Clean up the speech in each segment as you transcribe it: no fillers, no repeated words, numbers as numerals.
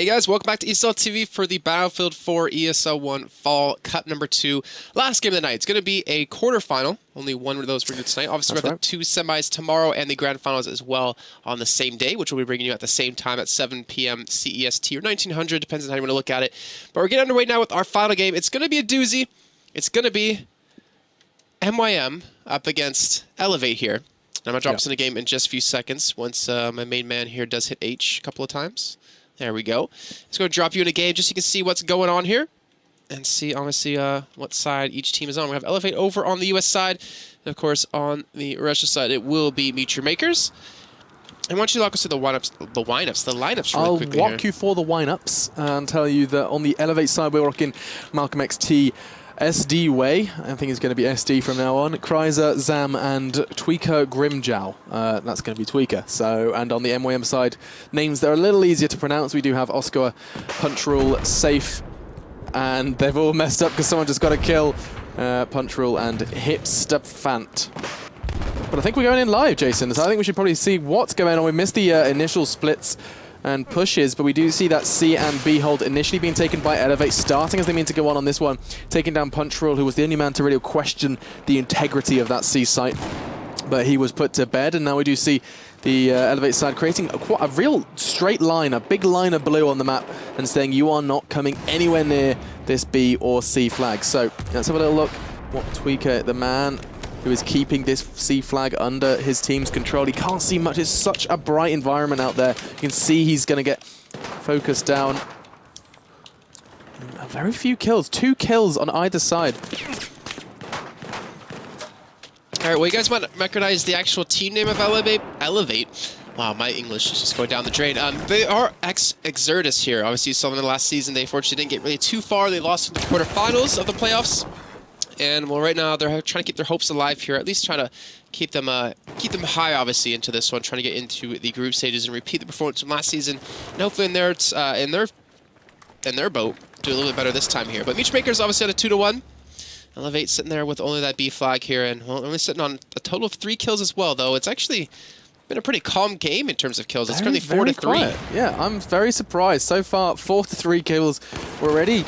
Hey guys, welcome back to ESL TV for the Battlefield 4 ESL One Fall Cup number 2. Last game of the night. It's going to be a quarterfinal. Only one of those we're doing tonight. Obviously, we have the 2 semis tomorrow and the grand finals as well on the same day, which we'll be bringing you at the same time at 7 p.m. CEST or 1900, depends on how you want to look at it. But we're getting underway now with our final game. It's going to be a doozy. It's going to be MYM up against eLevate here. And I'm going to drop us in the game in just a few seconds once my main man here does hit H a couple of times. There we go. It's going to drop you in a game just so you can see what's going on here and see, honestly, what side each team is on. We have eLevate over on the US side. And, of course, on the Russia side, it will be MeetYourMakers. And why don't you walk us through the lineups really quickly I'll walk you for the lineups and tell you that on the eLevate side, we're rocking Malcolm XT, SD Way, I think it's going to be SD from now on, Kryzer, Zam, and Tweaker Grimjow. That's going to be Tweaker. So, and on the MYM side, names that are a little easier to pronounce. We do have Oscar, Punch Rule, Safe, and they've all messed up because someone just got a kill. Punch Rule and Hipster Fant. But I think we're going in live, Jason, so I think we should probably see what's going on. We missed the initial splits and pushes, but we do see that C and B hold initially being taken by eLevate, starting as they mean to go on this one, taking down Punch Rule, who was the only man to really question the integrity of that C site. But he was put to bed, and now we do see the eLevate side creating a real straight line, a big line of blue on the map, and saying you are not coming anywhere near this B or C flag. So let's have a little look what Tweaker, the man who is keeping this C flag under his team's control. He can't see much. It's such a bright environment out there. You can see he's going to get focused down. Very few kills. 2 kills on either side. All right, well, you guys might recognize the actual team name of eLevate. Wow, my English is just going down the drain. They are ex-Exertus here. Obviously, you saw them in the last season. They unfortunately didn't get really too far. They lost in the quarterfinals of the playoffs. And well, right now they're trying to keep their hopes alive here. At least trying to keep them high, obviously, into this one. Trying to get into the group stages and repeat the performance from last season. And hopefully in their boat, do a little bit better this time here. But MeetYourMakers obviously at a 2-1. eLevate sitting there with only that B flag here, and well, only sitting on a total of 3 kills as well. Though it's actually been a pretty calm game in terms of kills. It's currently 4-3. Yeah, I'm very surprised so far. 4-3 kills already.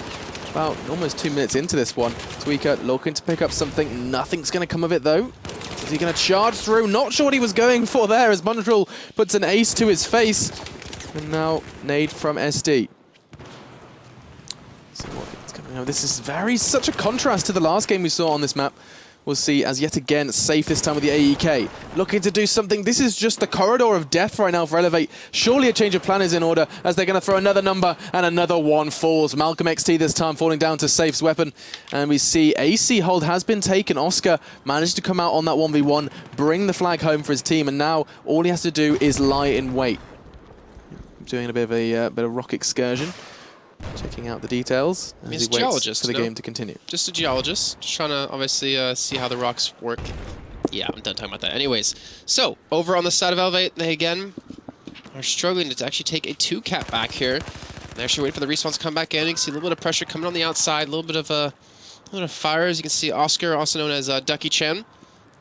About almost 2 minutes into this one. Tweaker looking to pick up something. Nothing's going to come of it, though. Is he going to charge through? Not sure what he was going for there as Bundrall puts an ace to his face. And now nade from SD. So what's coming out? This is such a contrast to the last game we saw on this map. We'll see as yet again Safe this time with the AEK. Looking to do something. This is just the corridor of death right now for eLevate. Surely a change of plan is in order as they're going to throw another number and another one falls. Malcolm XT this time falling down to Safe's weapon. And we see AC hold has been taken. Oscar managed to come out on that 1v1, bring the flag home for his team, and now all he has to do is lie in wait. Doing a bit of rock excursion. Checking out the details as he waits for the game to continue. Just a geologist, just trying to obviously see how the rocks work. Yeah, I'm done talking about that. Anyways, so over on the side of eLevate, they again are struggling to actually take a 2-cap back here. They're actually waiting for the respawns to come back in. You can see a little bit of pressure coming on the outside, a little bit of fire. As you can see, Oscar, also known as Ducky Chen,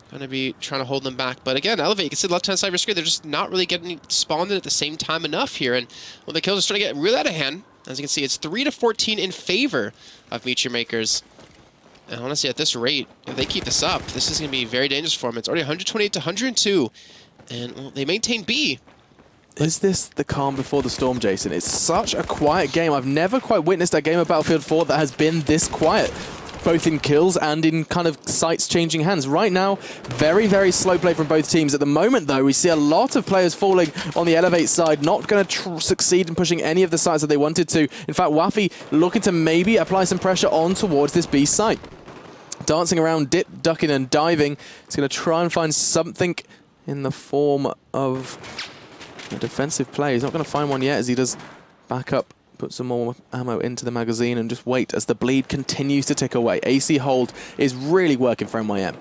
going to be trying to hold them back. But again, eLevate, you can see the left-hand side of your screen, they're just not really getting spawned in at the same time enough here. And well, the kills are starting to get really out of hand. As you can see, it's 3-14 in favor of MeetYourMakers. And honestly, at this rate, if they keep this up, this is going to be very dangerous for them. It's already 128-102. And well, they maintain B. Is this the calm before the storm, Jason? It's such a quiet game. I've never quite witnessed a game of Battlefield 4 that has been this quiet, both in kills and in kind of sites changing hands. Right now, very, very slow play from both teams. At the moment, though, we see a lot of players falling on the eLevate side, not going to succeed in pushing any of the sites that they wanted to. In fact, Waffy looking to maybe apply some pressure on towards this B site. Dancing around, ducking and diving. He's going to try and find something in the form of a defensive play. He's not going to find one yet as he does back up, put some more ammo into the magazine and just wait as the bleed continues to tick away. AC hold is really working for MYM.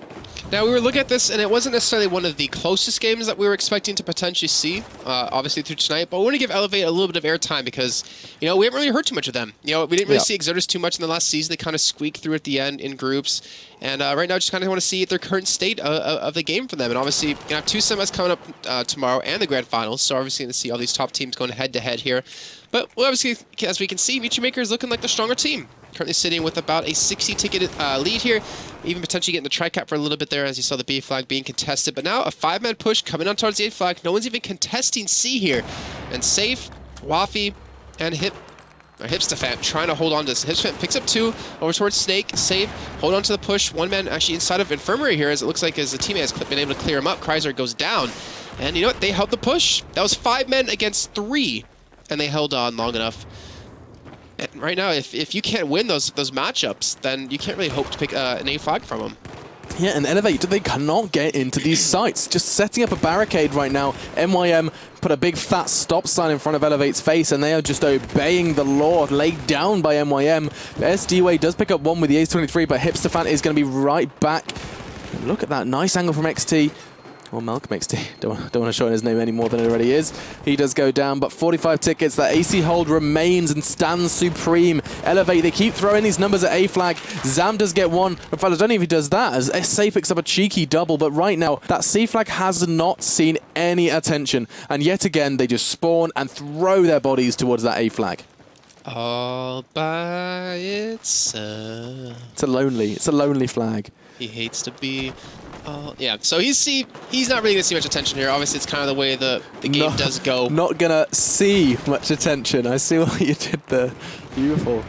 Now, we were looking at this, and it wasn't necessarily one of the closest games that we were expecting to potentially see, obviously through tonight, but I want to give eLevate a little bit of airtime because, you know, we haven't really heard too much of them. You know, we didn't really see Exertus too much in the last season. They kind of squeaked through at the end in groups, and right now, just kind of want to see their current state of the game for them. And obviously, you're going to have 2 semis coming up tomorrow and the grand finals, so obviously going to see all these top teams going head-to-head here. But well, obviously, as we can see, MeetYourMakers looking like the stronger team. Currently sitting with about a 60-ticket lead here, even potentially getting the tri-cap for a little bit there as you saw the B flag being contested. But now a 5-man push coming on towards the A flag. No one's even contesting C here. And Safe, Wafi, and Hipstafan trying to hold on to this. Hipstafan picks up 2 over towards Snake. Safe, hold on to the push. 1 man actually inside of Infirmary here as it looks like as the teammate has been able to clear him up. Kreiser goes down. And you know what? They held the push. That was 5 men against 3. And they held on long enough. And right now, if you can't win those matchups, then you can't really hope to pick an A flag from them. Yeah, and eLevate, they cannot get into these sites. Just setting up a barricade right now. MYM put a big fat stop sign in front of eLevate's face, and they are just obeying the law laid down by MYM. SDWay does pick up 1 with the Ace-23, but Hipstafan is going to be right back. Look at that nice angle from XT. Well, Malcolm XT, don't want to show his name any more than it already is. He does go down, but 45 tickets. That AC hold remains and stands supreme. eLevate, they keep throwing these numbers at A flag. Zam does get 1. In fact, I don't know if he does that, as SA picks up a cheeky double, but right now, that C flag has not seen any attention. And yet again, they just spawn and throw their bodies towards that A flag. All by itself. It's a lonely flag. He hates to be... yeah, so he's not really gonna see much attention here. Obviously, it's kind of the way the game does go. Not gonna see much attention. I see what you did there. Beautiful.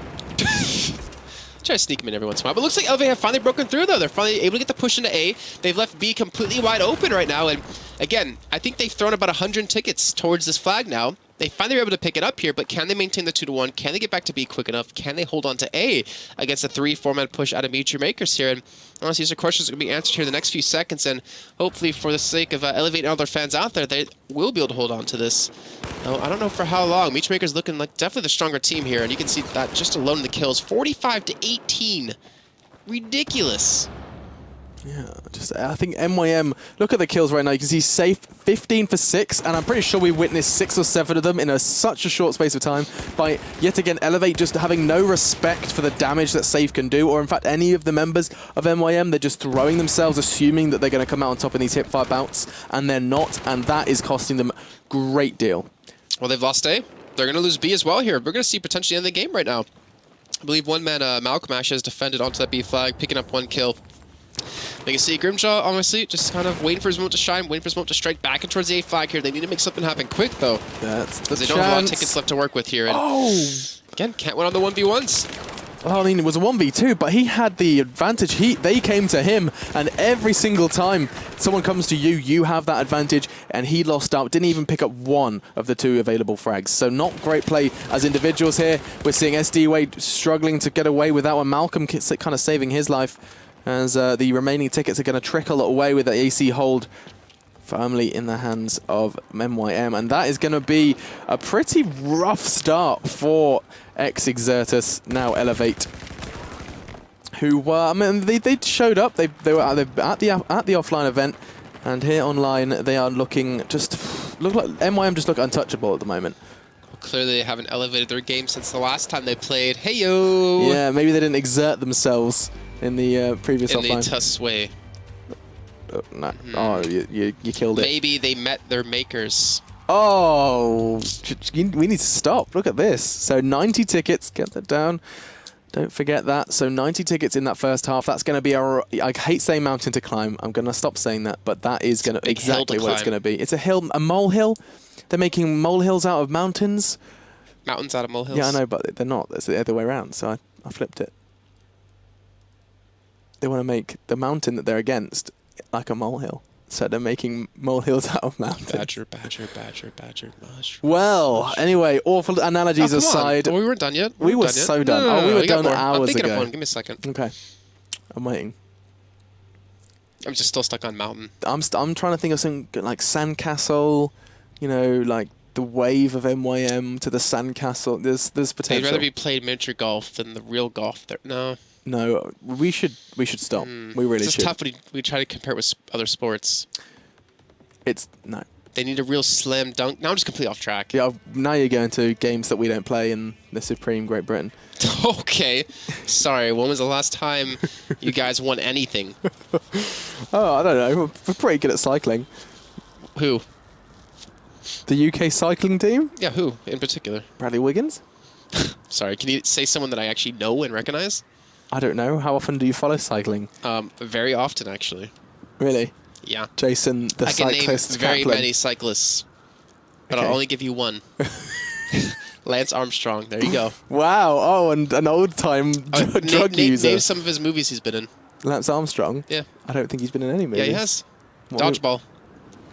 Try to sneak him in every once in a while. But it looks like eLevate have finally broken through, though. They're finally able to get the push into A. They've left B completely wide open right now. And again, I think they've thrown about 100 tickets towards this flag now. They finally were able to pick it up here, but can they maintain the 2-1? Can they get back to B quick enough? Can they hold on to A against a 3-4-man push out of MeetYourMakers here? And honestly, these are questions that are going to be answered here in the next few seconds, and hopefully for the sake of eLevate and all their fans out there, they will be able to hold on to this. I don't know for how long. MeetYourMakers looking like definitely the stronger team here, and you can see that just alone in the kills. 45-18. Ridiculous. Yeah, I think MYM, look at the kills right now. You can see Safe 15 for 6, and I'm pretty sure we witnessed 6 or 7 of them in such a short space of time by, yet again, eLevate just having no respect for the damage that Safe can do, or in fact any of the members of MYM. They're just throwing themselves, assuming that they're going to come out on top in these hip-fire bouts, and they're not, and that is costing them a great deal. Well, they've lost A. They're going to lose B as well here. We're going to see potentially end the game right now. I believe 1 man, Malcolm Ash, has defended onto that B flag, picking up 1 kill. You can see Grimjaw, honestly, just kind of waiting for his moment to shine, waiting for his moment to strike back and towards the A flag here. They need to make something happen quick, though. That's the chance. They don't have a lot of tickets left to work with here. And again, can't win on the 1v1s. Well, I mean, it was a 1v2, but he had the advantage. They came to him, and every single time someone comes to you, you have that advantage, and he lost out. Didn't even pick up 1 of the 2 available frags. So not great play as individuals here. We're seeing SDWay struggling to get away with that one. Malcolm kind of saving his life, as the remaining tickets are going to trickle away with the AC hold firmly in the hands of MYM. And that is going to be a pretty rough start for Exertus, now eLevate, who were, I mean, they showed up. They were at the offline event, and here online they are looking look like MYM just look untouchable at the moment. Clearly, they haven't elevated their game since the last time they played. Hey-yo! Yeah, maybe they didn't exert themselves in the previous offline. In the Tuss way. Oh, no. Oh, you killed it. Maybe they met their makers. Oh, we need to stop. Look at this. So 90 tickets. Get that down. Don't forget that. So 90 tickets in that first half. That's going to be I hate saying mountain to climb. I'm going to stop saying that, but that is going to exactly what it's going to be. It's a hill, a molehill. They're making molehills out of mountains. Mountains out of molehills? Yeah, I know, but they're not. It's the other way around, so I flipped it. They want to make the mountain that they're against like a molehill. So they're making molehills out of mountains. Badger, mushroom. Well, anyway, awful analogies aside. Oh, we weren't done yet. We were so done. No, we were done hours ago. I'm thinking of one. Give me a second. Okay. I'm waiting. I'm just still stuck on mountain. I'm trying to think of something like sandcastle, you know, like the wave of MYM to the sandcastle. There's potential. They'd rather be played miniature golf than the real golf. No. No, we should stop. We really should. It's tough when we try to compare it with other sports. No. They need a real slam dunk. Now I'm just completely off track. Yeah, now you're going to games that we don't play in the Supreme Great Britain. Okay. Sorry, when was the last time you guys won anything? Oh, I don't know. We're pretty good at cycling. Who? The UK cycling team? Yeah, who in particular? Bradley Wiggins? Sorry, can you say someone that I actually know and recognize? I don't know. How often do you follow cycling? Very often, actually. Really? Yeah. Jason, the cyclist. I can name very Kaplan. many cyclists, but Okay. I'll only give you one. Lance Armstrong. There you go. Wow. Oh, and an old-time drug user. Name some of his movies he's been in. Lance Armstrong? Yeah. I don't think he's been in any movies. Yeah, he has. What Dodgeball.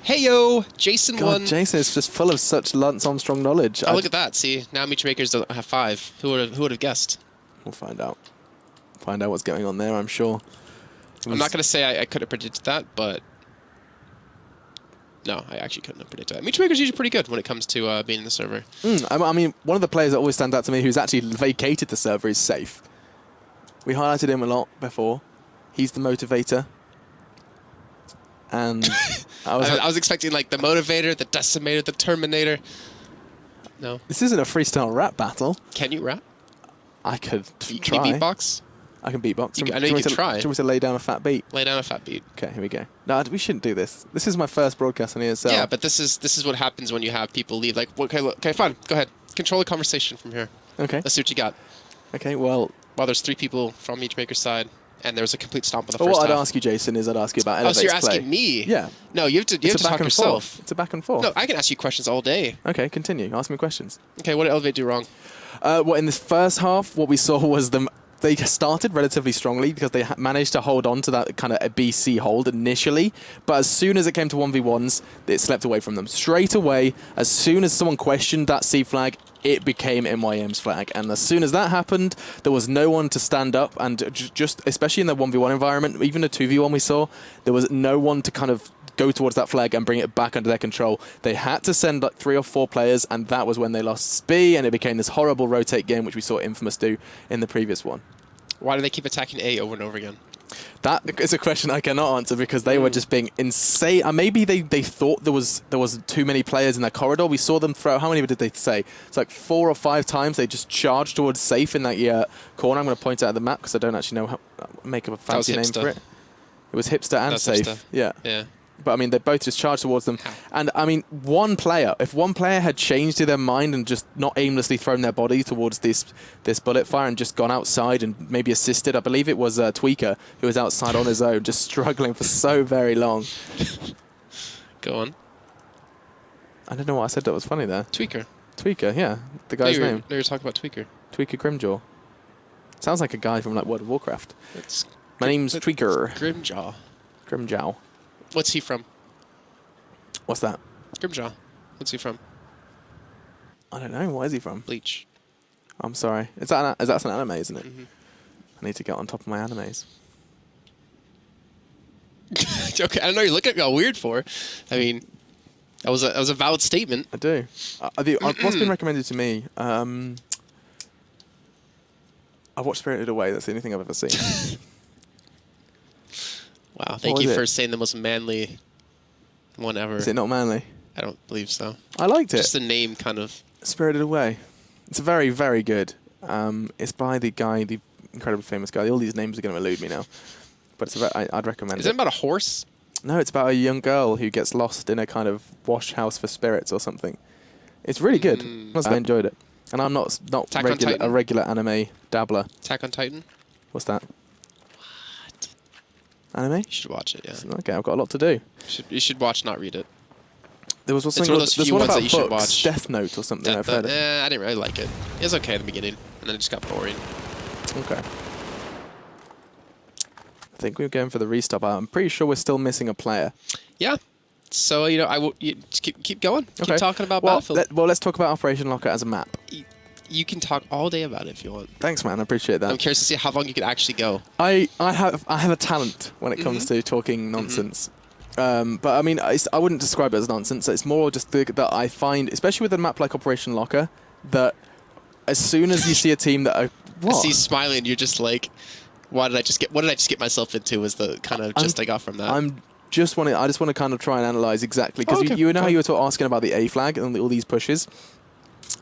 Hey yo, Jason God, won. Jason is just full of such Lance Armstrong knowledge. Oh, look at that. See, now MeetYourMakers don't have 5. Who would have guessed? We'll find out. Find out what's going on there, I'm sure. I'm not going to say I could have predicted that, but... No, I actually couldn't have predicted that. MeetYourMakers usually pretty good when it comes to being in the server. I mean, one of the players that always stands out to me who's actually vacated the server is Safe. We highlighted him a lot before. He's the motivator. And I was expecting like the motivator, the decimator, the terminator. No. This isn't a freestyle rap battle. Can you rap? I could Can try. you beatbox? I can beatbox. I know you can try. Do you want me to lay down a fat beat? Lay down a fat beat. Okay, here we go. No, we shouldn't do this. This is my first broadcast on ESL. Yeah, but this is what happens when you have people leave. Like, okay, fine. Go ahead. Control the conversation from here. Okay. Let's see what you got. Okay, well... Well, there's 3 people from MeetYourMakers side, and there was a complete stomp on the Well, first what half. I'd ask you, Jason, is I'd ask you about eLevate's so you're play. asking me? Yeah. No, you have to talk yourself. It's a back and forth. No, I can ask you questions all day. Okay, continue. Ask me questions. Okay, what did eLevate do wrong? Well, in this first half, what we saw was they started relatively strongly because they managed to hold on to that kind of a BC hold initially, but as soon as it came to 1v1s, it slept away from them. Straight away, as soon as someone questioned that C flag, it became MYM's flag. And as soon as that happened, there was no one to stand up, and just, especially in the 1v1 environment, even the 2v1 we saw, there was no one to kind of go towards that flag and bring it back under their control. They had to send like 3 or 4 players, and that was when they lost SB, and it became this horrible Ro8 game, which we saw Infamous do in the previous one. Why do they keep attacking A over and over again? That is a question I cannot answer because they were just being insane. Maybe they thought there was too many players in that corridor. We saw them throw. How many did they say? It's like 4 or 5 times they just charged towards Safe in that corner. I'm going to point out the map because I don't actually know how make up a fancy name for it. It was Hipster and Safe. Hipster. Yeah. Yeah. But I mean, they both just charged towards them. And I mean, if one player had changed to their mind and just not aimlessly thrown their body towards this bullet fire and just gone outside and maybe assisted, I believe it was Tweaker who was outside on his own, just struggling for so very long. Go on. I don't know what I said that was funny there. Tweaker. Tweaker, yeah. The guy's name. No, you're talking about Tweaker. Tweaker Grimjaw. Sounds like a guy from like World of Warcraft. My name's Tweaker. Grimjaw. Grimjaw. What's he from? What's that? Grimjaw. What's he from? I don't know. Where is he from? Bleach. I'm sorry. That's an anime, isn't it? Mm-hmm. I need to get on top of my animes. Okay, I don't know. You're looking at me all weird for. I mean, that was a valid statement. I do. What's been recommended to me? I watched Spirited Away. That's the only thing I've ever seen. Wow, thank you for saying the most manly one ever. Is it not manly? I don't believe so. I liked it. Just the name kind of. Spirited Away. It's very, very good. It's by the guy, the incredibly famous guy. All these names are going to elude me now. But I'd recommend it. Is it about a horse? No, it's about a young girl who gets lost in a kind of wash house for spirits or something. It's really good. I enjoyed it. And I'm not a regular anime dabbler. Attack on Titan? What's that? What? Anime? You should watch it, yeah. Okay, I've got a lot to do. You should watch, not read it. There was It's one of those few ones that you should watch. Death Note or something. I've heard of. I didn't really like it. It was okay at the beginning, and then it just got boring. Okay. I think we're going for the restart. I'm pretty sure we're still missing a player. Yeah. So, just keep going. Okay. Keep talking about Battlefield. Let's talk about Operation Lockout as a map. You can talk all day about it if you want. Thanks, man. I appreciate that. I'm curious to see how long you can actually go. I have a talent when it comes to talking nonsense. But I mean, I wouldn't describe it as nonsense. It's more just that I find, especially with a map like Operation Locker, that as soon as you see a team that... I see you smiling, you're just like, what did I just get myself into was the kind of gist I got from that. I just want to kind of try and analyze exactly, because you know how you were asking about the A flag and all these pushes?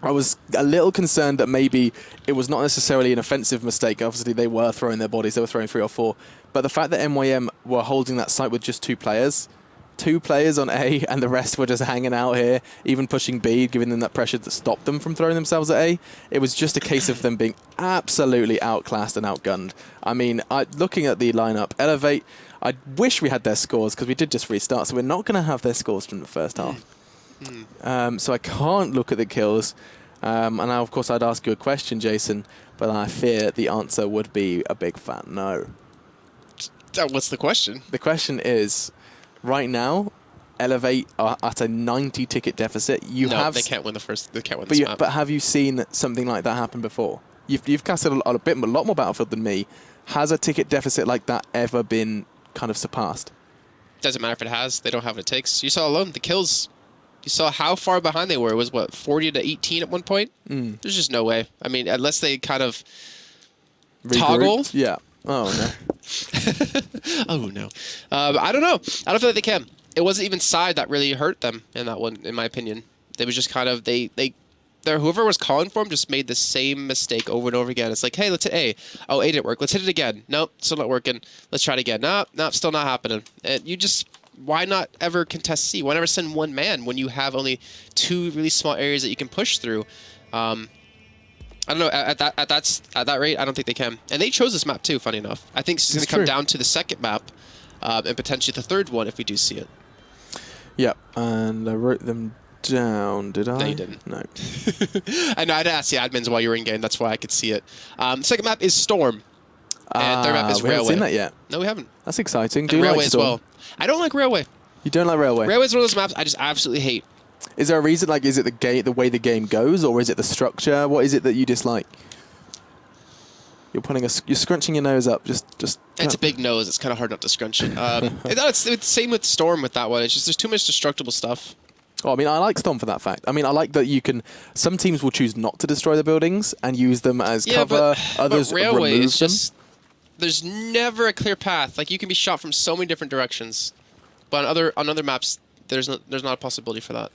I was a little concerned that maybe it was not necessarily an offensive mistake. Obviously, they were throwing their bodies. They were throwing 3 or 4. But the fact that MYM were holding that site with just 2 players on A, and the rest were just hanging out here, even pushing B, giving them that pressure that stopped them from throwing themselves at A. It was just a case of them being absolutely outclassed and outgunned. I mean, looking at the lineup, eLevate, I wish we had their scores, because we did just restart, so we're not going to have their scores from the first half. So I can't look at the kills. And now, of course, I'd ask you a question, Jason, but I fear the answer would be a big fat no. What's the question? The question is, right now, eLevate are at a 90 ticket deficit. They can't win the first. They can't win this map. But have you seen something like that happen before? You've casted a lot more Battlefield than me. Has a ticket deficit like that ever been kind of surpassed? Doesn't matter if it has. They don't have what it takes. You saw alone the kills. You saw how far behind they were. It was, what, 40 to 18 at one point? There's just no way. I mean, unless they kind of toggled. Yeah. Oh, no. Oh, no. I don't know. I don't feel like they can. It wasn't even side that really hurt them in that one, in my opinion. They was just kind of, whoever was calling for them just made the same mistake over and over again. It's like, hey, let's hit A. Oh, A didn't work. Let's hit it again. Nope, still not working. Let's try it again. Nope, still not happening. And you just... Why not ever contest C? Why never send one man when you have only 2 really small areas that you can push through? I don't know. At that rate, I don't think they can. And they chose this map too. Funny enough, I think it's going to come down to the second map and potentially the third one if we do see it. Yep. And I wrote them down. Did I? No, you didn't. No. I know. I'd ask the admins while you were in game. That's why I could see it. Second map is Storm. And third map is we Railway. haven't seen that yet. No, we haven't. That's exciting. Do and you Railway like as Storm? well. I don't like Railway. You don't like Railway? Railway's one of those maps I just absolutely hate. Is there a reason? Like, is it the way the game goes, or is it the structure? What is it that you dislike? You're scrunching your nose up. Just. It's a big nose. It's kind of hard not to scrunch it. It's the same with Storm with that one. It's just there's too much destructible stuff. Oh, I mean, I like Storm for that fact. I mean, I like that you can... Some teams will choose not to destroy the buildings and use them as cover. Others but Railway remove is just... There's never a clear path. Like, you can be shot from so many different directions. But on other maps, there's not a possibility for that.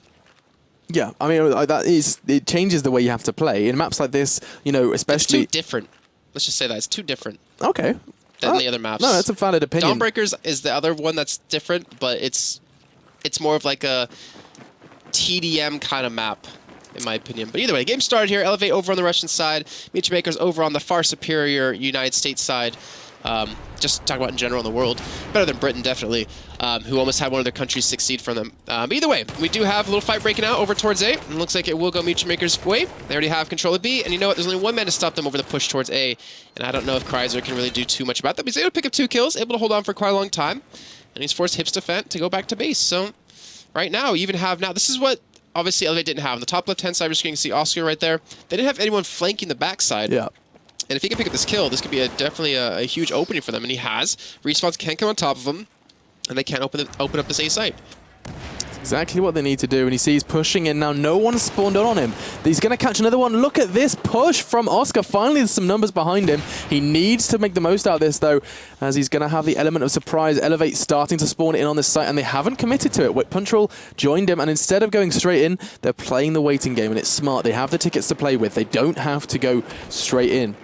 Yeah, I mean, it changes the way you have to play. In maps like this, you know, especially... It's too different. Let's just say that. It's too different. Okay. Than the other maps. No, that's a valid opinion. Dawnbreakers is the other one that's different, but it's more of like a TDM kind of map, in my opinion. But either way, game started here. eLevate over on the Russian side. MeetYourMakers over on the far superior United States side. Just talk about in general in the world. Better than Britain, definitely, who almost had one of their countries succeed from them. But either way, we do have a little fight breaking out over towards A. And looks like it will go MeetYourMakers' way. They already have control of B. And you know what? There's only one man to stop them over the push towards A. And I don't know if Kreiser can really do too much about that. But he's able to pick up 2 kills, able to hold on for quite a long time. And he's forced Hips Defend to go back to base. So right now, you even have... Now, this is what... Obviously, eLevate didn't have. On the top left-hand side, we're just going to see Oscar right there. They didn't have anyone flanking the backside. Yeah. And if he can pick up this kill, this could be definitely a huge opening for them. And he has. Respawns can come on top of him, and they can't open up this A site. Exactly what they need to do, and you see he's pushing in now. No one's spawned on him. He's going to catch another one. Look at this push from Oscar. Finally, there's some numbers behind him. He needs to make the most out of this, though, as he's going to have the element of surprise. eLevate starting to spawn in on this site, and they haven't committed to it. Punchroll joined him, and instead of going straight in, they're playing the waiting game, and it's smart. They have the tickets to play with. They don't have to go straight in.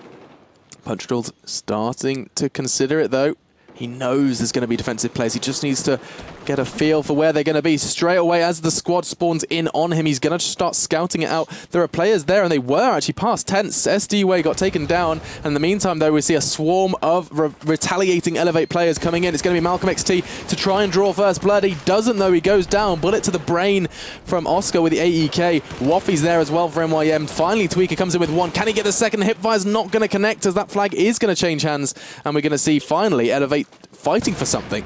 Punchroll's starting to consider it, though. He knows there's going to be defensive plays. He just needs to get a feel for where they're going to be. Straight away, as the squad spawns in on him, he's going to start scouting it out. There are players there, and they were actually past tents. SD got taken down. And in the meantime, though, we see a swarm of retaliating eLevate players coming in. It's going to be Malcolm XT to try and draw first blood. He doesn't, though. He goes down. Bullet to the brain from Oscar with the AEK. Waffy's there as well for MYM. Finally, Tweaker comes in with 1. Can he get the second? Hipfire's not going to connect, as that flag is going to change hands. And we're going to see, finally, eLevate fighting for something.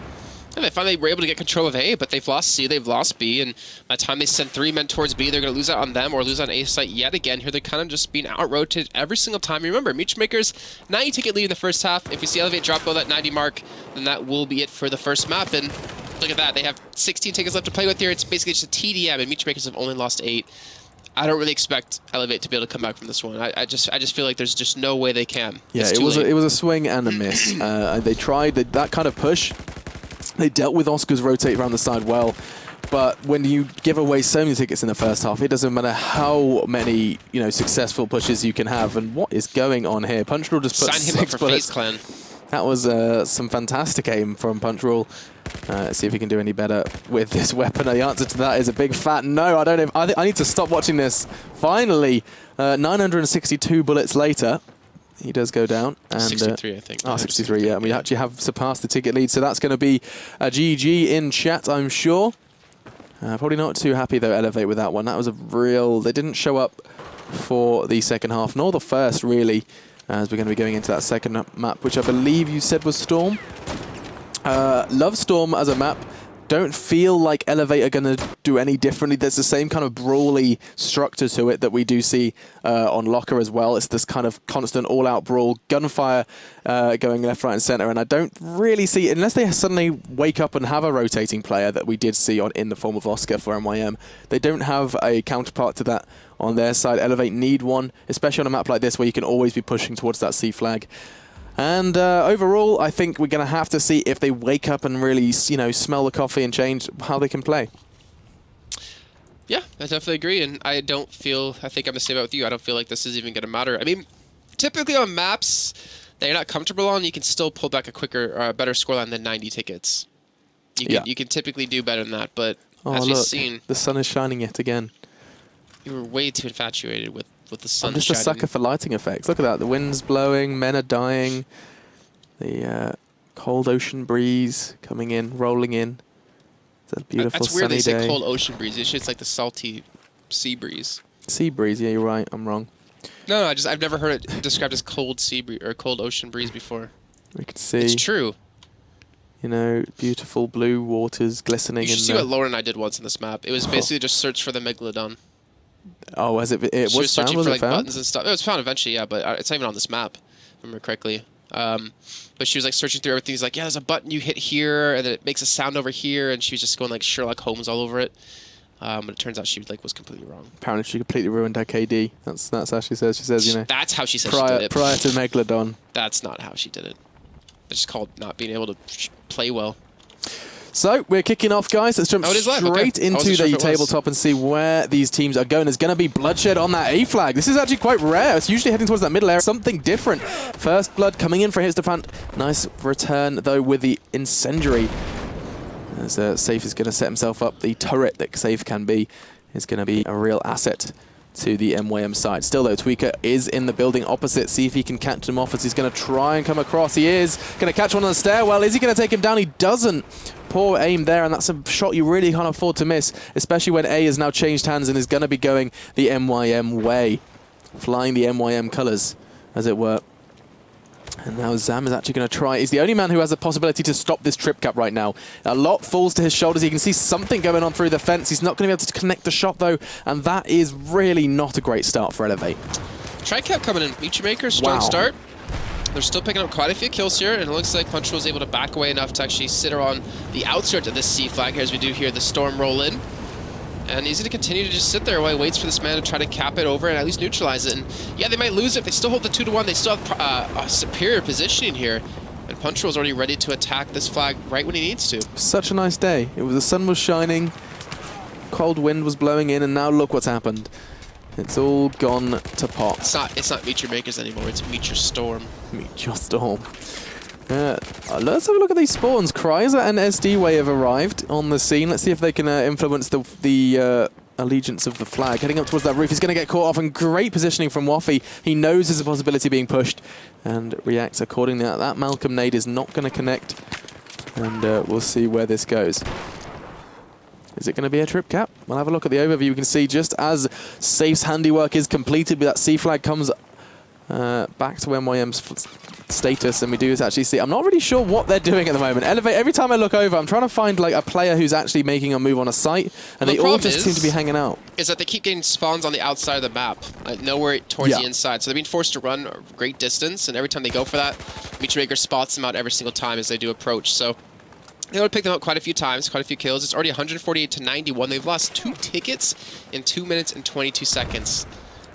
And they finally were able to get control of A, but they've lost C, they've lost B, and by the time they send 3 men towards B, they're going to lose out on them or lose on A site yet again. Here they're kind of just being out-rotated every single time. Remember, MeetYourMakers, 90 ticket lead in the first half. If we see eLevate drop below that 90 mark, then that will be it for the first map. And Look at that. They have 16 tickets left to play with here. It's basically just a TDM, and MeetYourMakers have only lost 8. I don't really expect eLevate to be able to come back from this one. I just feel like there's just no way they can. Yeah, it was a swing and a miss. They tried that kind of push. They dealt with Oscar's rotate around the side well, but when you give away so many tickets in the first half, it doesn't matter how many successful pushes you can have. And what is going on here? Punchrule just put Sign him up for bullets. FaZe Clan. That was some fantastic aim from Punchrule. Let's see if he can do any better with this weapon. The answer to that is a big fat no. I don't know. I need to stop watching this. Finally, 962 bullets later, he does go down. And, 63, I think. Oh, 63, yeah. And we actually have surpassed the ticket lead, so that's going to be a GG in chat, I'm sure. Probably not too happy, though, eLevate with that one. That was a real... They didn't show up for the second half, nor the first, really, as we're going to be going into that second map, which I believe you said was Storm. Love Storm as a map. Don't feel like eLevate are going to do any differently. There's the same kind of brawly structure to it that we do see on Locker as well. It's this kind of constant all-out brawl, gunfire going left, right, and center. And I don't really see, unless they suddenly wake up and have a rotating player that we did see in the form of Oscar for MYM, they don't have a counterpart to that on their side. eLevate need one, especially on a map like this where you can always be pushing towards that C flag. And overall, I think we're going to have to see if they wake up and really, smell the coffee and change how they can play. Yeah, I definitely agree. And I think I'm the same with you. I don't feel like this is even going to matter. I mean, typically on maps that you're not comfortable on, you can still pull back a quicker, better scoreline than 90 tickets. You can typically do better than that. But as we've seen, the sun is shining yet again. You were way too infatuated with the sun I'm just shining. a sucker for lighting effects. Look at that. The wind's blowing, men are dying. The cold ocean breeze coming in, rolling in. It's a beautiful sunny day. That's weird they say cold ocean breeze. It's just like the salty sea breeze. Sea breeze, yeah, you're right. I'm wrong. No, I've never heard it described as cold sea breeze or cold ocean breeze before. We can see. It's true. Beautiful blue waters glistening. You should see what Lauren and I did once in this map. It was basically just search for the Megalodon. Oh, it was searching found? for like buttons and stuff. It was found eventually, yeah, but it's not even on this map, if I remember correctly. But she was like searching through everything. She's like, yeah, there's a button you hit here, and then it makes a sound over here, and she was just going like Sherlock Holmes all over it. But it turns out she was completely wrong. Apparently, she completely ruined her KD. That's how she says. She says, That's how she says she did it. Prior to Megalodon. That's not how she did it. It's just called not being able to play well. So, we're kicking off, guys. Let's jump straight into the tabletop and see where these teams are going. There's going to be bloodshed on that A flag. This is actually quite rare. It's usually heading towards that middle area. Something different. First blood coming in for Histofant. Nice return, though, with the incendiary. As Safe is going to set himself up. The turret that Safe can be is going to be a real asset to the MYM side. Still, though, Tweaker is in the building opposite. See if he can catch him off as he's going to try and come across. He is going to catch one on the stairwell. Is he going to take him down? He doesn't. Poor aim there, and that's a shot you really can't afford to miss, especially when A has now changed hands and is going to be going the MYM way. Flying the MYM colours, as it were. And now Zam is actually going to try. He's the only man who has the possibility to stop this trip cap right now. A lot falls to his shoulders. You can see something going on through the fence. He's not going to be able to connect the shot, though, and that is really not a great start for eLevate. Tri-cap coming in. MeetYourMakers, strong start. They're still picking up quite a few kills here, and it looks like Punchrule was able to back away enough to actually sit on the outskirts of this C flag here as we do hear the storm roll in. And he's going to continue to just sit there while he waits for this man to try to cap it over and at least neutralize it. And yeah, they might lose it. They still hold the 2-1. They still have a superior positioning here. And Punchrule's already ready to attack this flag right when he needs to. Such a nice day. The sun was shining, cold wind was blowing in, and now look what's happened. It's all gone to pot. It's not MeetYourMakers anymore. It's MeetYourStorm. MeetYourStorm. Let's have a look at these spawns. Kryza and SD have arrived on the scene. Let's see if they can influence the allegiance of the flag. Heading up towards that roof, he's going to get caught off, and great positioning from Waffy. He knows there's a possibility of being pushed and reacts accordingly. That Malcolm nade is not going to connect, and we'll see where this goes. Is it going to be a trip cap? We'll have a look at the overview. You can see just as Safe's handiwork is completed, that C flag comes back to MYM's status, and we do actually see. I'm not really sure what they're doing at the moment. eLevate, every time I look over, I'm trying to find like a player who's actually making a move on a site, and they all just seem to be hanging out. Is that they keep getting spawns on the outside of the map, like nowhere towards the inside. So they're being forced to run a great distance, and every time they go for that, MeetYourMakers spots them out every single time as they do approach. So They would pick them up quite a few times, quite a few kills. It's already 148 to 91. They've lost 2 tickets in 2 minutes and 22 seconds.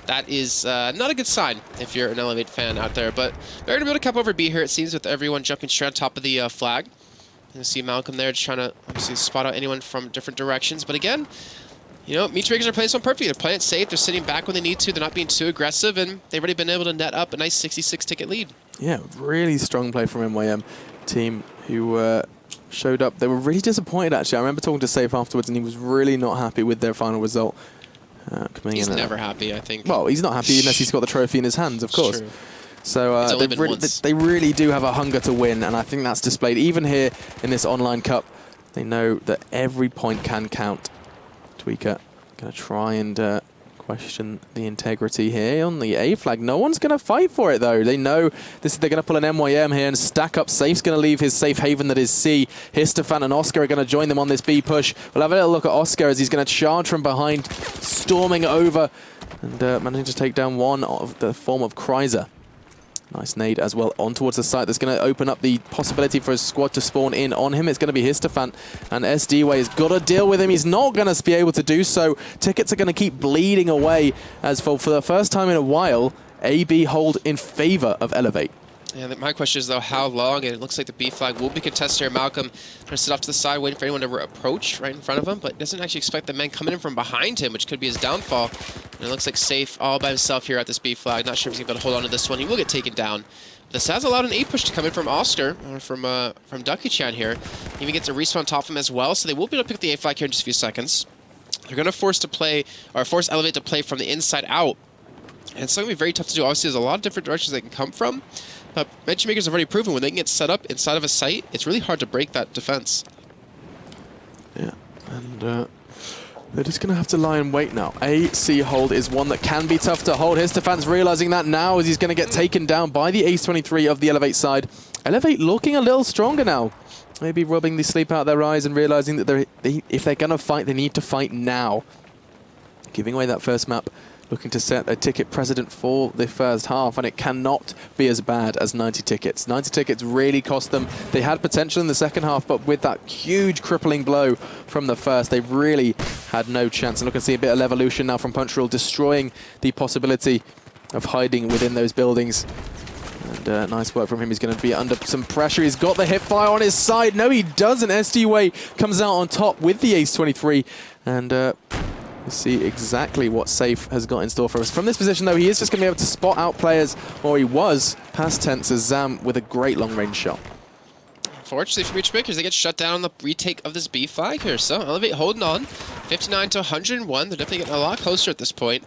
That is not a good sign if you're an eLevate fan out there. But they're going to be able to cap over B here, it seems, with everyone jumping straight on top of the flag. You see Malcolm there just trying to obviously spot out anyone from different directions. But again, you know, MeetYourMakers are playing this one perfectly. They're playing it safe. They're sitting back when they need to. They're not being too aggressive. And they've already been able to net up a nice 66-ticket lead. Yeah, really strong play from MYM team who showed up. They were really disappointed, actually. I remember talking to Safe afterwards, and he was really not happy with their final result. He's never happy, I think. Well, he's not happy unless he's got the trophy in his hands, of course. True. So they really do have a hunger to win, and I think that's displayed even here in this online cup. They know that every point can count. Tweaker going to try and question the integrity here on the A flag. No one's going to fight for it, though. They know they're going to pull an MYM here and stack up. Safe's going to leave his safe haven that is C. Histofan and Oscar are going to join them on this B push. We'll have a little look at Oscar as he's going to charge from behind, storming over and managing to take down one of the form of Kreiser. Nice nade as well on towards the site. That's going to open up the possibility for a squad to spawn in on him. It's going to be Histofan, and SD has got to deal with him. He's not going to be able to do so. Tickets are going to keep bleeding away as for the first time in a while, AB hold in favor of eLevate. Yeah, my question is, though, how long? And it looks like the B flag will be contested here. Malcolm trying to sit off to the side, waiting for anyone to approach right in front of him, but doesn't actually expect the men coming in from behind him, which could be his downfall. And it looks like Safe all by himself here at this B flag. Not sure if he's going to be able to hold on to this one. He will get taken down. This has allowed an A push to come in from Oscar, or from Ducky-chan here. He even gets a respawn on top of him as well, so they will be able to pick up the A flag here in just a few seconds. They're going to force eLevate to play from the inside out. And it's going to be very tough to do. Obviously, there's a lot of different directions they can come from. But MeetYourMakers have already proven when they can get set up inside of a site, it's really hard to break that defense. Yeah, and they're just going to have to lie in wait now. AC hold is one that can be tough to hold. Histofan's realizing that now as he's going to get taken down by the Ace 23 of the eLevate side. eLevate looking a little stronger now. Maybe rubbing the sleep out of their eyes and realizing that if they're going to fight, they need to fight now. Giving away that first map, looking to set a ticket precedent for the first half, and it cannot be as bad as 90 tickets. 90 tickets really cost them. They had potential in the second half, but with that huge crippling blow from the first, they really had no chance. And look and see a bit of evolution now from Punchrule, destroying the possibility of hiding within those buildings. And nice work from him. He's going to be under some pressure. He's got the hip fire on his side. No, he doesn't. SD Way comes out on top with the Ace 23, and see exactly what Safe has got in store for us. From this position, though, he is just going to be able to spot out players, or he was, past tense as Zam with a great long-range shot. Unfortunately for MeetYourMakers, they get shut down on the retake of this B flag here. So eLevate holding on, 59 to 101. They're definitely getting a lot closer at this point.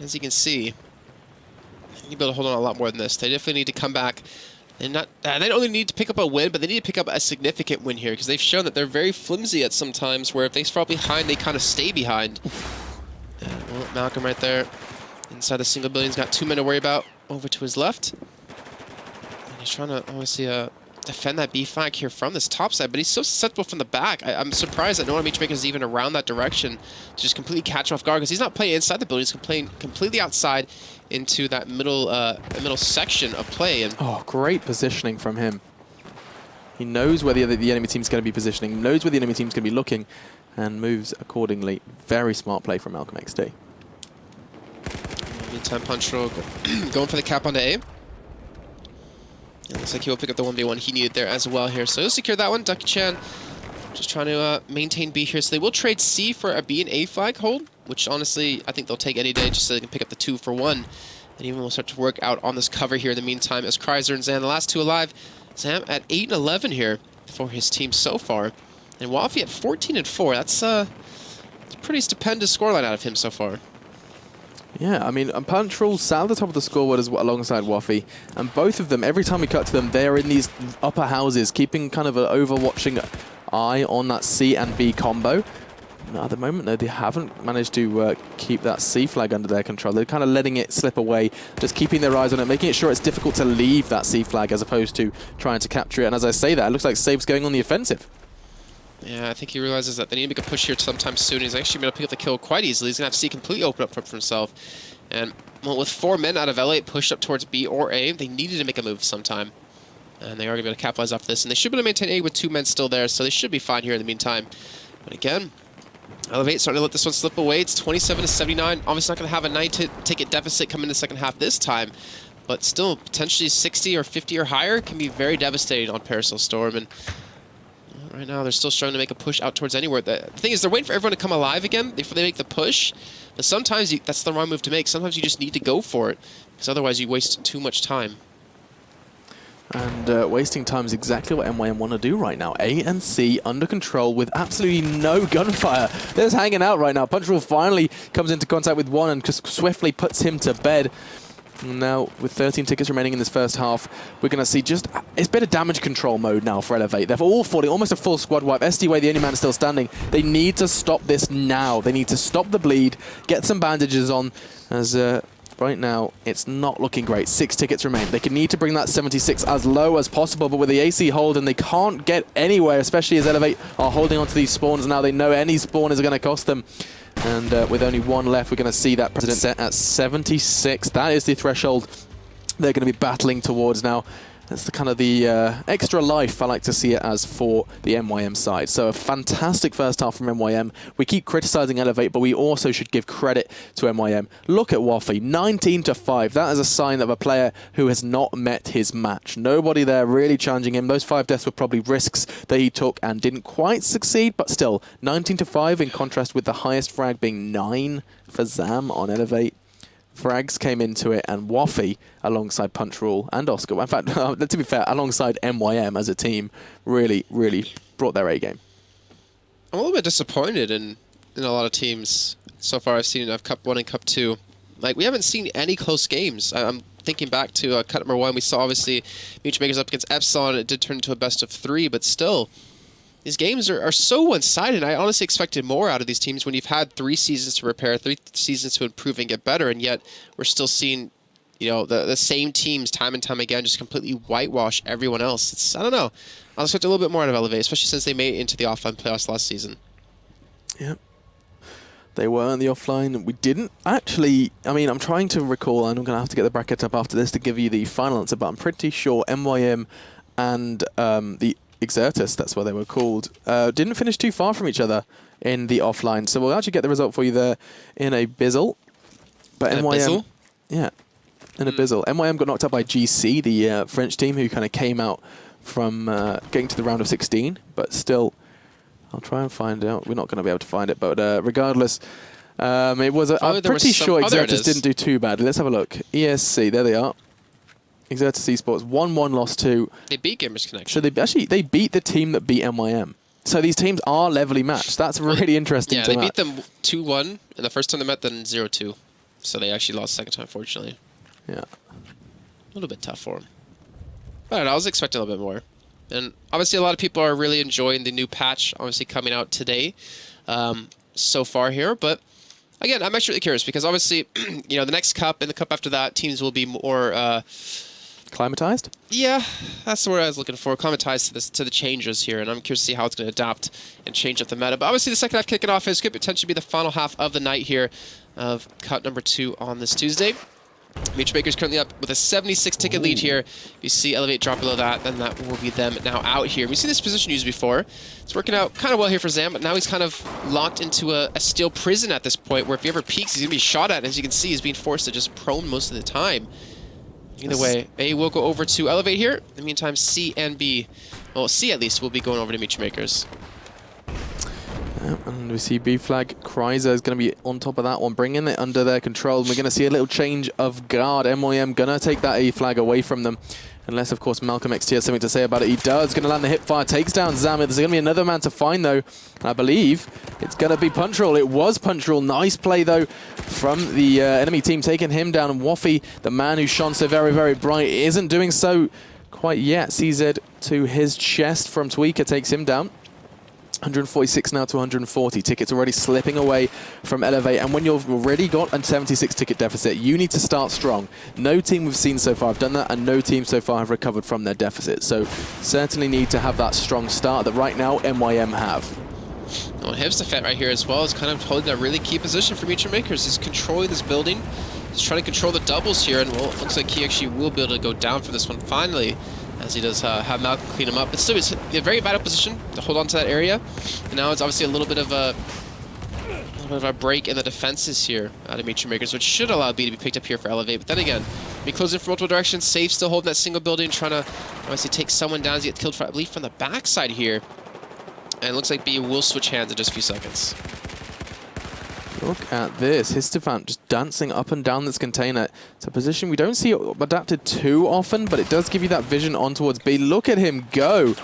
As you can see, they need to be able to hold on a lot more than this. They definitely need to come back. They don't only need to pick up a win, but they need to pick up a significant win here, because they've shown that they're very flimsy at some times, where if they fall behind, they kind of stay behind. Well, Malcolm right there inside the single building. He's got 2 men to worry about over to his left. And he's trying to obviously defend that B flag here from this top side, but he's so susceptible from the back. I'm surprised that no one of MeetYourMakers is even around that direction to just completely catch him off guard, because he's not playing inside the building, he's playing completely outside into that middle section of play. And oh, great positioning from him. He knows where the enemy team's going to be positioning, knows where the enemy team's going to be looking, and moves accordingly. Very smart play from Malcolm XD. Meantime, Punchrule going for the cap onto A. It looks like he will pick up the 1v1 he needed there as well here. So he'll secure that one. Ducky-chan just trying to maintain B here. So they will trade C for a B and A flag hold, which honestly I think they'll take any day just so they can pick up the 2 for 1. And even we'll start to work out on this cover here in the meantime as Kreiser and Zam, the last 2 alive. Zam at 8 and 11 here for his team so far. And Wafi at 14 and 4. That's a pretty stupendous scoreline out of him so far. Yeah, I mean, Punchrule sat at the top of the scoreboard alongside Wafi, and both of them, every time we cut to them, they're in these upper houses, keeping kind of an overwatching eye on that C and B combo. Now, at the moment, though, they haven't managed to keep that C flag under their control. They're kind of letting it slip away, just keeping their eyes on it, making it sure it's difficult to leave that C flag as opposed to trying to capture it. And as I say that, it looks like Safe's going on the offensive. Yeah, I think he realizes that they need to make a push here sometime soon. He's actually going to pick up the kill quite easily. He's going to have C completely open up for himself. And well, with 4 men out of L8 pushed up towards B or A, they needed to make a move sometime. And they are going to be able to capitalize off this. And they should be able to maintain A with 2 men still there, so they should be fine here in the meantime. But again, eLevate starting to let this one slip away. It's 27-79. Obviously not going to have a 9-ticket deficit come in the second half this time. But still, potentially 60 or 50 or higher can be very devastating on Paracel Storm. And right now, they're still struggling to make a push out towards anywhere. The thing is, they're waiting for everyone to come alive again before they make the push. But sometimes that's the wrong move to make. Sometimes you just need to go for it, because otherwise you waste too much time. And wasting time is exactly what MYM want to do right now. A and C under control with absolutely no gunfire. They're just hanging out right now. Punchrule finally comes into contact with one and just swiftly puts him to bed. And now, with 13 tickets remaining in this first half, we're going to see just... It's better damage control mode now for eLevate. They're all falling, almost a full squad wipe. SDWay, the only man still standing. They need to stop this now. They need to stop the bleed, get some bandages on, as... right now, it's not looking great. 6 tickets remain. They can need to bring that 76 as low as possible, but with the AC hold, and they can't get anywhere, especially as eLevate are holding onto these spawns now. They know any spawn is going to cost them. And with only 1 left, we're going to see that president set at 76. That is the threshold they're going to be battling towards now. That's the kind of the extra life I like to see it as for the MYM side. So a fantastic first half from MYM. We keep criticizing eLevate, but we also should give credit to MYM. Look at Waffy, 19-5. That is a sign of a player who has not met his match. Nobody there really challenging him. Those 5 deaths were probably risks that he took and didn't quite succeed, but still, 19-5 in contrast with the highest frag being 9 for Zam on eLevate. Frags came into it, and Waffy, alongside Punchrule and Oscar, in fact, to be fair, alongside MYM as a team, really, really brought their A-game. I'm a little bit disappointed in a lot of teams so far I've seen in Cup 1 and Cup 2. Like, we haven't seen any close games. I'm thinking back to Cut number 1, we saw, obviously, MeetYourMakers up against Epsilon. It did turn into a best-of-3, but still, these games are so one-sided. I honestly expected more out of these teams when you've had 3 seasons to repair, 3 seasons to improve and get better, and yet we're still seeing, you know, the same teams time and time again just completely whitewash everyone else. It's, I don't know. I was expecting a little bit more out of eLevate, especially since they made it into the offline playoffs last season. Yep. They were in the offline. We didn't actually... I mean, I'm trying to recall, and I'm going to have to get the bracket up after this to give you the final answer, but I'm pretty sure MYM and the Exertus, that's what they were called, didn't finish too far from each other in the offline. So we'll actually get the result for you there in a bizzle. But in MYM... a bizzle? Yeah, in a bizzle. MYM got knocked out by GC, the French team, who kind of came out from getting to the round of 16. But still, I'll try and find out. We're not going to be able to find it. But regardless, it was... I'm pretty sure Exertus didn't do too badly. Let's have a look. ESC, there they are. Exertus Esports, 1-1, lost 2. They beat Gamers Connection. So they beat the team that beat MYM. So these teams are levelly matched. That's really interesting to match. Yeah, they beat them 2-1, and the first time they met, then 0-2. So they actually lost the second time, fortunately. Yeah. A little bit tough for them. But I don't know, I was expecting a little bit more. And obviously a lot of people are really enjoying the new patch, obviously coming out today so far here. But again, I'm actually really curious because obviously, you know, the next cup and the cup after that, teams will be more... Climatized? Yeah, that's the word I was looking for. Climatized to the changes here, and I'm curious to see how it's going to adapt and change up the meta. But obviously, the second half kicking off is could potentially be the final half of the night here of cut number 2 on this Tuesday. MeetYourMakers currently up with a 76-ticket lead here. You see eLevate drop below that, then that will be them now out here. We've seen this position used before. It's working out kind of well here for Zam, but now he's kind of locked into a steel prison at this point, where if he ever peeks, he's going to be shot at. And as you can see, he's being forced to just prone most of the time. Either way, A will go over to eLevate here. In the meantime, C and B, well, C at least, will be going over to MeetYourMakers. And we see B flag. Kryza is going to be on top of that one, bringing it under their control. And we're going to see a little change of guard. MYM going to take that A flag away from them. Unless, of course, MeetYourMakers has something to say about it. He does. Going to land the hip fire. Takes down Zam. There's going to be another man to find, though. I believe it's going to be Punchrule. It was Punchrule. Nice play, though, from the enemy team, taking him down. And Waffy, the man who shone so very, very bright, isn't doing so quite yet. CZ to his chest from Tweaker takes him down. 146 now to 140. Tickets already slipping away from eLevate. And when you've already got a 76 ticket deficit, you need to start strong. No team we've seen so far have done that, and no team so far have recovered from their deficit. So certainly need to have that strong start that right now MYM have. Well, Hipstafet right here as well is kind of holding a really key position for MeetYourMakers. He's controlling this building. He's trying to control the doubles here, and well, it looks like he actually will be able to go down for this one finally. as he does have Malcolm clean him up. But still, he's in a very vital position to hold on to that area. And now it's obviously a little bit of a break in the defenses here out of MeetYourMakers, which should allow B to be picked up here for eLevate. But then again, be closing from multiple directions. Safe still holding that single building, trying to obviously take someone down as he gets killed, I believe, from the backside here. And it looks like B will switch hands in just a few seconds. Look at this. Histofant just dancing up and down this container. It's a position we don't see adapted too often, but it does give you that vision on towards B. Look at him go.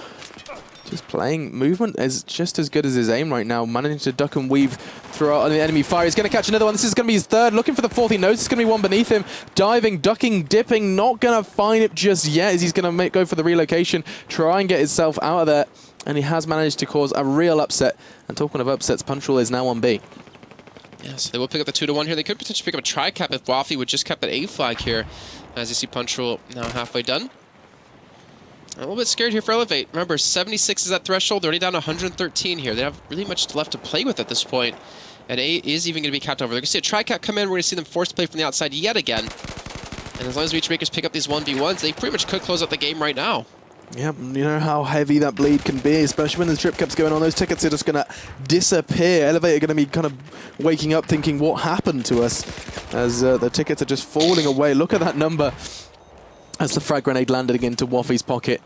Just playing movement is just as good as his aim right now. Managing to duck and weave throughout the enemy fire. He's going to catch another one. This is going to be his third. Looking for the fourth. He knows it's going to be one beneath him. Diving, ducking, dipping. Not going to find it just yet as he's going to go for the relocation. Try and get himself out of there. And he has managed to cause a real upset. And talking of upsets, Punchroll is now on B. Yeah, so they will pick up the 2-1 here. They could potentially pick up a tri-cap if Waffy would just kept that A flag here. As you see Punchroll now halfway done. A little bit scared here for eLevate. Remember, 76 is that threshold. They're already down to 113 here. They have really much left to play with at this point. And A is even going to be capped over. They're going to see a tri-cap come in. We're going to see them forced to play from the outside yet again. And as long as MeetYourMakers pick up these 1v1s, they pretty much could close out the game right now. Yep, you know how heavy that bleed can be, especially when there's trip caps going on. Those tickets are just going to disappear. eLevate are going to be kind of waking up thinking, what happened to us? As the tickets are just falling away. Look at that number as the frag grenade landed into Waffy's pocket.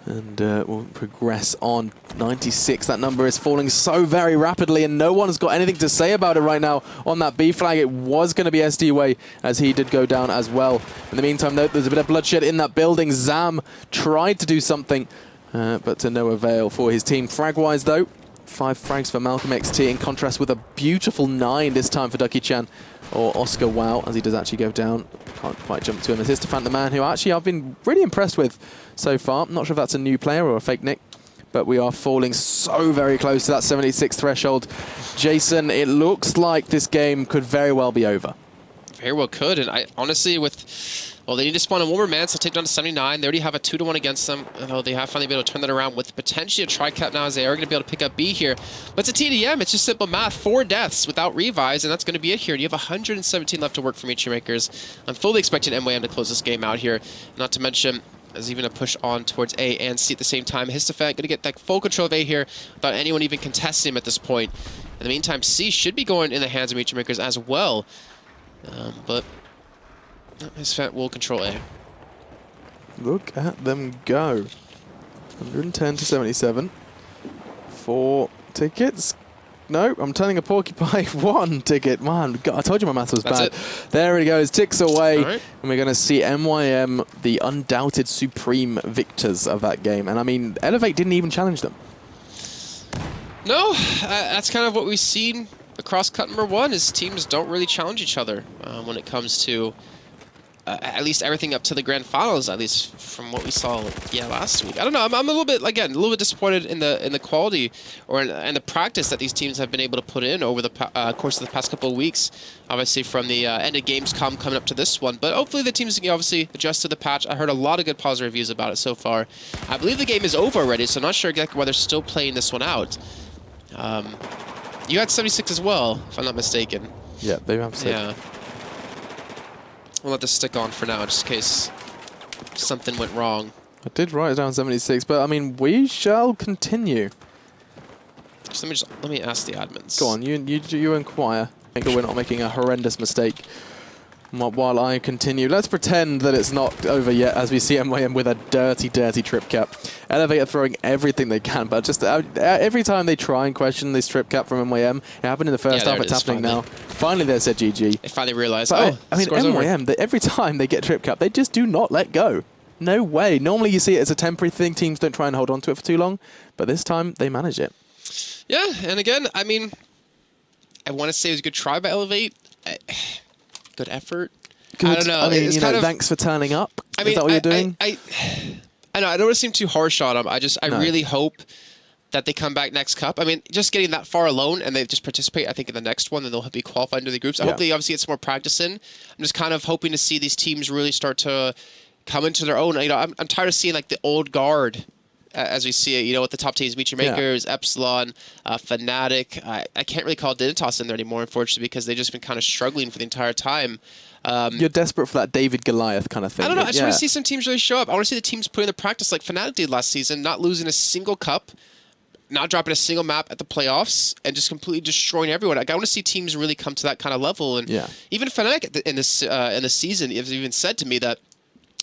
And we'll progress on. 96, that number is falling so very rapidly, and no one's got anything to say about it right now on that B flag. It was going to be SD Way, as he did go down as well. In the meantime, though, there's a bit of bloodshed in that building. Zam tried to do something, but to no avail for his team. Frag-wise, though, 5 frags for Malcolm XT, in contrast with a beautiful 9 this time for Ducky Chan. Or Oscar Wow, as he does actually go down. Can't quite jump to him. As Histofant, the man who actually I've been really impressed with so far. I'm not sure if that's a new player or a fake nick, but we are falling so very close to that 76 threshold. Jason, it looks like this game could very well be over. Very well could, and I honestly, well, they need to spawn in one more man, so take down to 79. They already have a 2-1 against them, although they have finally been able to turn that around with potentially a tri-cap now, as they are going to be able to pick up B here. But it's a TDM, it's just simple math. 4 deaths without revives, and that's going to be it here. And you have 117 left to work for MeetYourMakers. I'm fully expecting MYM to close this game out here, not to mention there's even a push on towards A and C at the same time. Histofant going to get that full control of A here without anyone even contesting him at this point. In the meantime, C should be going in the hands of MeetYourMakers as well. But Histofant will control A. Look at them go. 110 to 77. 4 tickets. No, I'm turning a Porcupine 1 ticket. Man, God, I told you my math was bad. There it goes, ticks away. Right. And we're going to see MYM, the undoubted supreme victors of that game. And I mean, eLevate didn't even challenge them. No, that's kind of what we've seen across cut number 1, is teams don't really challenge each other when it comes to at least everything up to the grand finals, at least from what we saw last week. I don't know, I'm a little bit, again, a little bit disappointed in the quality or in the practice that these teams have been able to put in over the course of the past couple of weeks, obviously from the end of Gamescom coming up to this one. But hopefully the teams can obviously adjust to the patch. I heard a lot of good positive reviews about it so far. I believe the game is over already, so I'm not sure exactly why they're still playing this one out. You had 76 as well, if I'm not mistaken. Yeah, they have 6. Yeah. We'll let this stick on for now, just in case something went wrong. I did write it down 76, but I mean, we shall continue. Just let me ask the admins. Go on, you inquire. I think we're not making a horrendous mistake. While I continue, let's pretend that it's not over yet, as we see MYM with a dirty, dirty trip cap. eLevate are throwing everything they can, but just every time they try and question this trip cap from MYM, it happened in the first half, it's happening now. Finally, they said GG. They finally realized, but I mean, MYM, every time they get trip cap, they just do not let go. No way. Normally you see it as a temporary thing. Teams don't try and hold on to it for too long, but this time they manage it. Yeah, and again, I mean, I want to say it was a good try by eLevate. Good effort. Good. I don't know. I mean, it's you know, thanks for turning up. I mean, is that what you're doing? I know. I don't want to seem too harsh on them. I really hope that they come back next cup. I mean, just getting that far alone and they just participate, I think, in the next one, then they'll be qualified into the groups. I hope they obviously get some more practice in. I'm just kind of hoping to see these teams really start to come into their own. You know, I'm tired of seeing like the old guard as we see it, you know, with the top teams, MeetYourMakers, Epsilon, Fnatic. I can't really call Dignitas in there anymore, unfortunately, because they've just been kind of struggling for the entire time. You're desperate for that David Goliath kind of thing. I don't know. I just want to see some teams really show up. I want to see the teams put in the practice like Fnatic did last season, not losing a single cup, not dropping a single map at the playoffs, and just completely destroying everyone. Like, I want to see teams really come to that kind of level. And even Fnatic in this season has even said to me that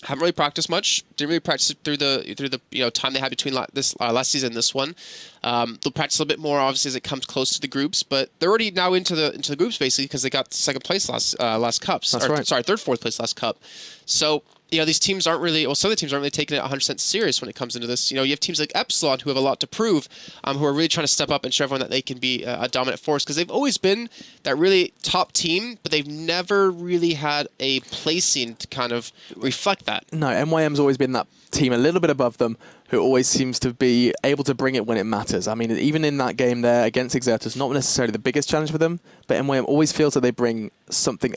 haven't really practiced much. Didn't really practice through the time they had between last season and this one. They'll practice a little bit more obviously as it comes close to the groups, but they're already now into the groups basically because they got second place last cups. That's right. Sorry, third, fourth place last cup. So these teams aren't really, well, some of the teams aren't really taking it 100% serious when it comes into this. You have teams like Epsilon who have a lot to prove, who are really trying to step up and show everyone that they can be a dominant force because they've always been that really top team, but they've never really had a placing to kind of reflect that. No, MYM's always been that team a little bit above them who always seems to be able to bring it when it matters. I mean, even in that game there against Exertus, not necessarily the biggest challenge for them, but MYM always feels that they bring something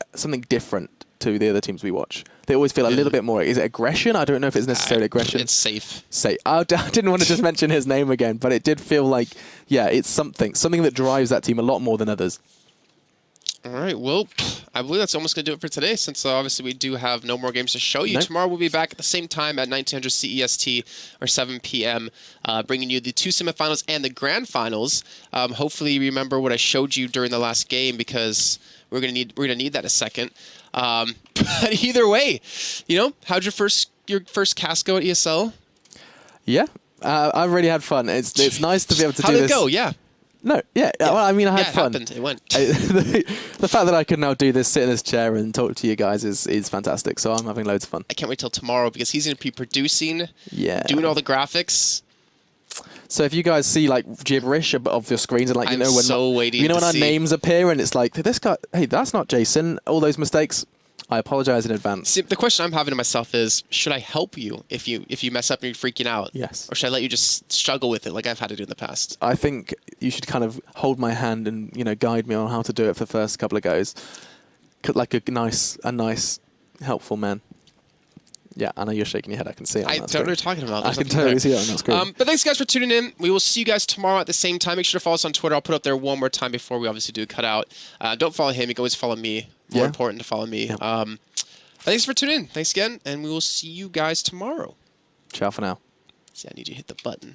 different to the other teams we watch. They always feel a little bit more. Is it aggression? I don't know if it's necessarily aggression. It's safe. I didn't want to just mention his name again, but it did feel like, it's something that drives that team a lot more than others. All right, well, I believe that's almost going to do it for today since obviously we do have no more games to show you. Nope. Tomorrow we'll be back at the same time at 1900 CEST or 7 p.m. Bringing you the 2 semifinals and the grand finals. Hopefully you remember what I showed you during the last game because we're gonna need that in a second. But either way, how'd your first cast go at ESL? Yeah, I've really had fun. It's nice to be able to do this. How'd it go? Yeah. No, well, I mean, I had fun. It went. The fact that I can now do this, sit in this chair and talk to you guys is fantastic. So I'm having loads of fun. I can't wait till tomorrow because he's going to be producing, doing all the graphics. So if you guys see like gibberish of your screens and when when our names appear and it's like this guy, hey, that's not Jason. All those mistakes. I apologize in advance. See, the question I'm having to myself is, should I help you if you mess up and you're freaking out? Yes. Or should I let you just struggle with it like I've had to do in the past? I think you should kind of hold my hand and guide me on how to do it for the first couple of goes, like a nice, helpful man. Yeah, I know you're shaking your head. I can see it. I don't know what you're talking about. I can totally see it on that screen. But thanks, guys, for tuning in. We will see you guys tomorrow at the same time. Make sure to follow us on Twitter. I'll put up there one more time before we obviously do a cutout. Don't follow him. You can always follow me. More important to follow me. Yeah. Thanks for tuning in. Thanks again, and we will see you guys tomorrow. Ciao for now. See, I need you to hit the button.